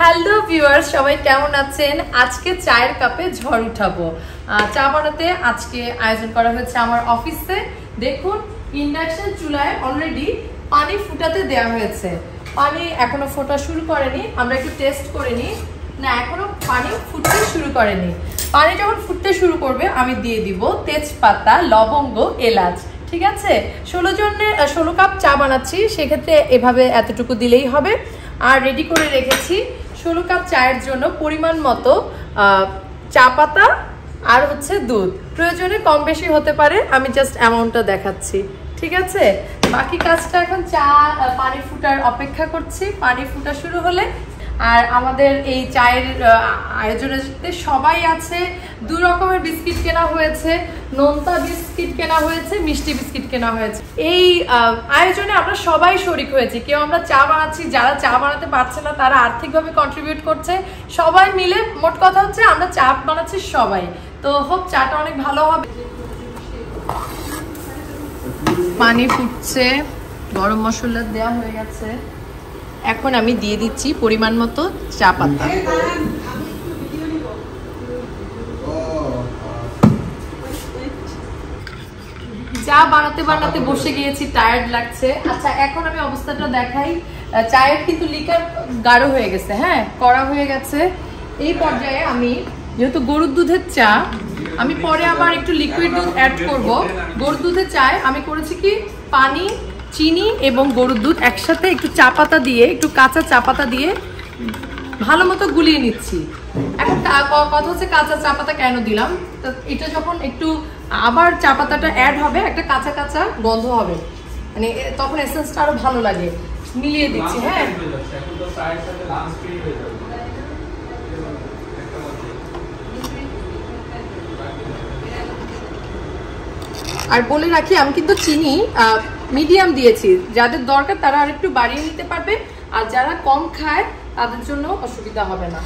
Hello viewers, সবাই কেমন আছেন? আজকে চায়ের কাপে ঝড় উঠাবো। চা বানাতে আজকে আয়োজন করা হয়েছে আমার অফিসে। দেখুন, ইন্ডাকশন চুলায় অলরেডি পানি ফুটাতে দেওয়া হয়েছে। পানি এখনো ফোটা শুরু করেনি, আমরা একটু টেস্ট করে নিই। না, এখনো পানি ফুটতে শুরু করেনি। পানি যখন ফুটতে শুরু করবে আমি দিয়ে দিব তেজপাতা, লবঙ্গ, এলাচ। ঠিক আছে, 16 কাপ চা বানাচ্ছি, সেক্ষেত্রে এভাবে এতটুকু দিলেই হবে। আর রেডি করে রেখেছি 16 কাপ চায়ের জন্য পরিমাণ মতো চা পাতা আর হচ্ছে দুধ। প্রয়োজনে কম বেশি হতে পারে, আমি জাস্ট অ্যামাউন্টটা দেখাচ্ছি। ঠিক আছে, বাকি কাজটা এখন পানি ফুটার অপেক্ষা করছি। পানি ফুটা শুরু হলে, আর আমাদের এই চায়ের আয়োজনে সবাই আছে। 2 রকমের বিস্কিট কেনা হয়েছে, নোনতা বিস্কিট কেনা হয়েছে, মিষ্টি বিস্কিট কেনা হয়েছে। এই আয়োজনে আমরা সবাই শরিক হয়েছি। কেউ আমরা চা বানাচ্ছি, যারা চা বানাতে পারছে না তারা আর্থিকভাবে কন্ট্রিবিউট করছে। সবাই মিলে, মোট কথা হচ্ছে আমরা চা বানাচ্ছি সবাই। তো হোপ চাটা অনেক ভালো হবে। পানি ফুটছে, গরম মশলা দেওয়া হয়ে গেছে। এখন আমি দিয়ে দিচ্ছি পরিমাণ মতো চা পাতা। চা বানাতে বানাতে বসে গিয়েছি, টায়ার্ড লাগছে। আচ্ছা, এখন আমি অবস্থাটা দেখাই। চায়ের কিন্তু লিকার গাঢ় হয়ে গেছে, হ্যাঁ, কড়া হয়ে গেছে। এই পর্যায়ে আমি, যেহেতু গরুর দুধের চা, আমি পরে আবার একটু লিকুইড দুধ অ্যাড করব। গরুর দুধের চায় আমি করেছি কি, পানি, চিনি এবং গরুর দুধ একসাথে একটু চা পাতা দিয়ে, একটু কাঁচা চা পাতা দিয়ে ভালো মতো গুলিয়ে নিচ্ছি। এখন কথা হচ্ছে কাঁচা চা পাতা কেন দিলাম, তো এটা যখন একটু আবার চা পাতাটা অ্যাড হবে, একটা কাঁচা কাঁচা গন্ধ হবে, মানে তখন এসেন্সটা আরো ভালো লাগে। মিলিয়ে দিচ্ছি। হ্যাঁ, আর বলে রাখি, আমি কিন্তু চিনি মিডিয়াম দিয়েছি। যাদের দরকার তারা আর একটু বাড়িয়ে নিতে পারবে, আর যারা কম খায় তাদের জন্য অসুবিধা হবে না।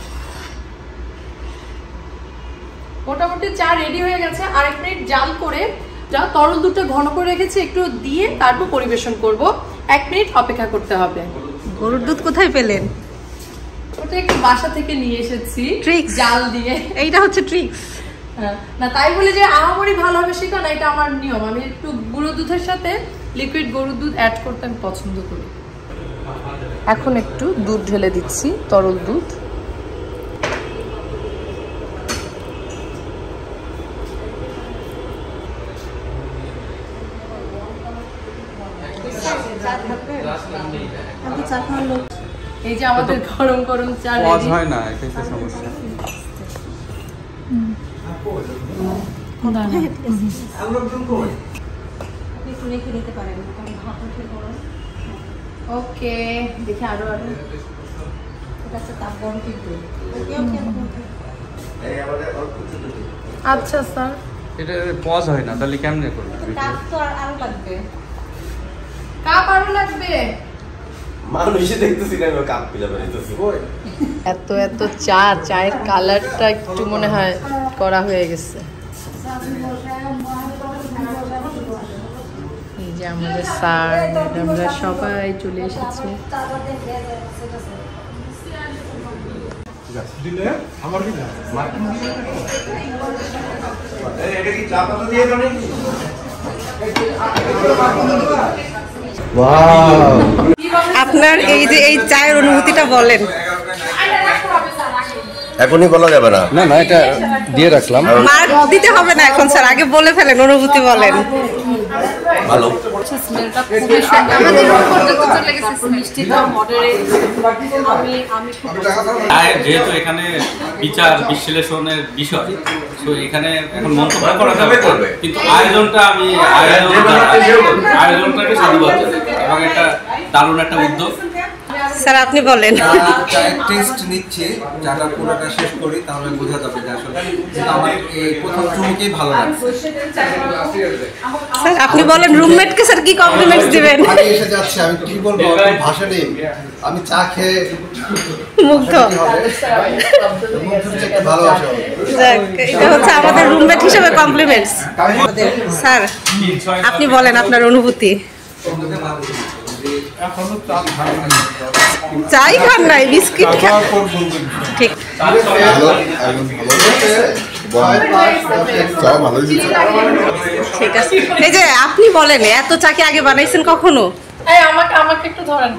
মোটামুটি চা রেডি হয়ে গেছে। আর 1 মিনিট জাল করে, যা তরল দুধটা ঘন করে রেখেছি একটু দিয়ে তারপর পরিবেশন করব। 1 মিনিট অপেক্ষা করতে হবে। গরুর দুধ কোথায় পেলেন? ওটা একটু বাসা থেকে নিয়ে এসেছি, ট্রিক্স জাল দিয়ে। এইটা হচ্ছে ট্রিক্স না, তাই বলে যে আমারই ভালো হবে সেটা না, এটা আমার নিয়ম। আমি একটু গুঁড়ো দুধের সাথে লিকুইড গরুর দুধ অ্যাড করতে আমি পছন্দ করি। এখন একটু দুধ ঢেলে দিচ্ছি, তরল দুধ। এই যে আমাদের গরম গরম চা রেডি। হয় না, এটা একটা সমস্যা। ওকে, দেখি আরো আরো। আচ্ছা স্যার, এটা পজ হয় না, তাহলে কেমনে করবে? কাপ আরো লাগবে। মানুষই দেখতেছি না, কাপ পিলা বানাইতেছি। এত এত চা, চায়ের কালারটা একটু মনে হয় করা হয়ে গেছে। এই যে আমাদের স্যার ম্যাডামরা সবাই চলে এসেছে। আপনার এই যে এই চায়ের অনুভূতিটা বলেন। এখনই বলা যাবে না। না না, এটা দিয়ে রাখলাম। মার্ক দিতে হবে না এখন স্যার, আগে বলে ফেলেন, অনুভূতি বলেন। ভালো। যেহেতু এখানে বিচার বিশ্লেষণের বিষয়, তো এখানে এখন মন্তব্য করা যাবে, কিন্তু আয়োজনটাকে সাধুবাদ এবং এটা দারুণ একটা উদ্যোগ। স্যার আপনি বলেন। চায়ের টেস্ট নিচ্ছে, যারা পুরোটা শেষ করি তাহলে বোঝা যাবে যে আসলে আমার এই প্রথম চুমুকেই ভালো লাগছে। স্যার আপনি বলেন, রুমমেটকে স্যার কি কমপ্লিমেন্টস দিবেন? আমি এসে যাচ্ছে, আমি কি বলবো, ভাষা নেই। আমি চা খেয়ে মুগ্ধ। ভালোবাসা। এটা হচ্ছে আমাদের রুমমেট হিসেবে কমপ্লিমেন্টস। স্যার আপনি বলেন আপনার অনুভূতি। এখনো চা খাইনি। চাই খান নাই বিস্কিট খান ঠিক ঠিক আছে এই যে আপনি বলেন এত চা কি আগে বানাইছেন কখনো এই আমাকে আমাকে একটু ধরেন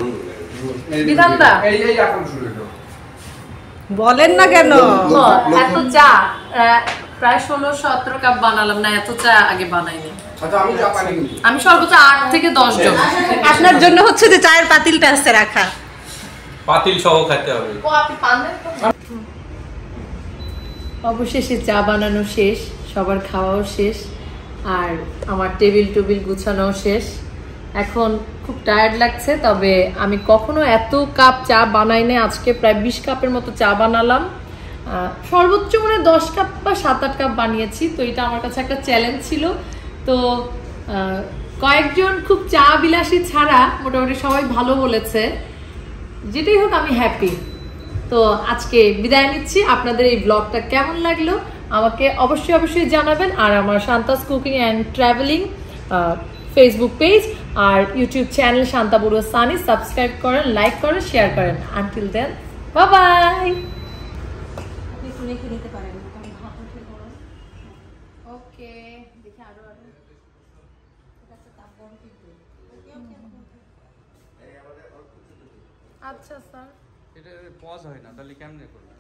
বিধানদা বলেন না কেন এত চা প্রায় 16-17 কাপ বানালাম না, এত চা আগে বানাইনি। আমি সর্বোচ্চ 8 থেকে 10 জন। আপনার জন্য হচ্ছে যে চায়ের পাতিলটা আছে রাখা পাতিল সহ খেতে হবে। ও আপনি পান দেন? অবশেষে চা বানানো শেষ, সবার খাওয়াও শেষ, আর আমার টেবিল গুছানো শেষ। এখন খুব টায়ার্ড লাগছে, তবে আমি কখনো এত কাপ চা বানাই না। আজকে প্রায় 20 কাপের মতো চা বানালাম। সর্বোচ্চ মানে 10 কাপ বা 7-8 কাপ বানিয়েছি। তো এটা আমার কাছে একটা চ্যালেঞ্জ ছিল। তো কয়েকজন খুব চা বিলাসী ছাড়া মোটামুটি সবাই ভালো বলেছে। যেটাই হোক আমি হ্যাপি। তো আজকে বিদায় নিচ্ছি। আপনাদের এই ব্লগটা কেমন লাগলো আমাকে অবশ্যই জানাবেন। আর আমার Shanta's cooking and travelling Facebook page আর YouTube channel Shanta Barua Sunny subscribe করেন, লাইক করেন, শেয়ার করেন। Until then bye bye. Okay দেখি আরো আচ্ছা স্যার, এটা পজ হয় না তাহলে কেমনে করবে?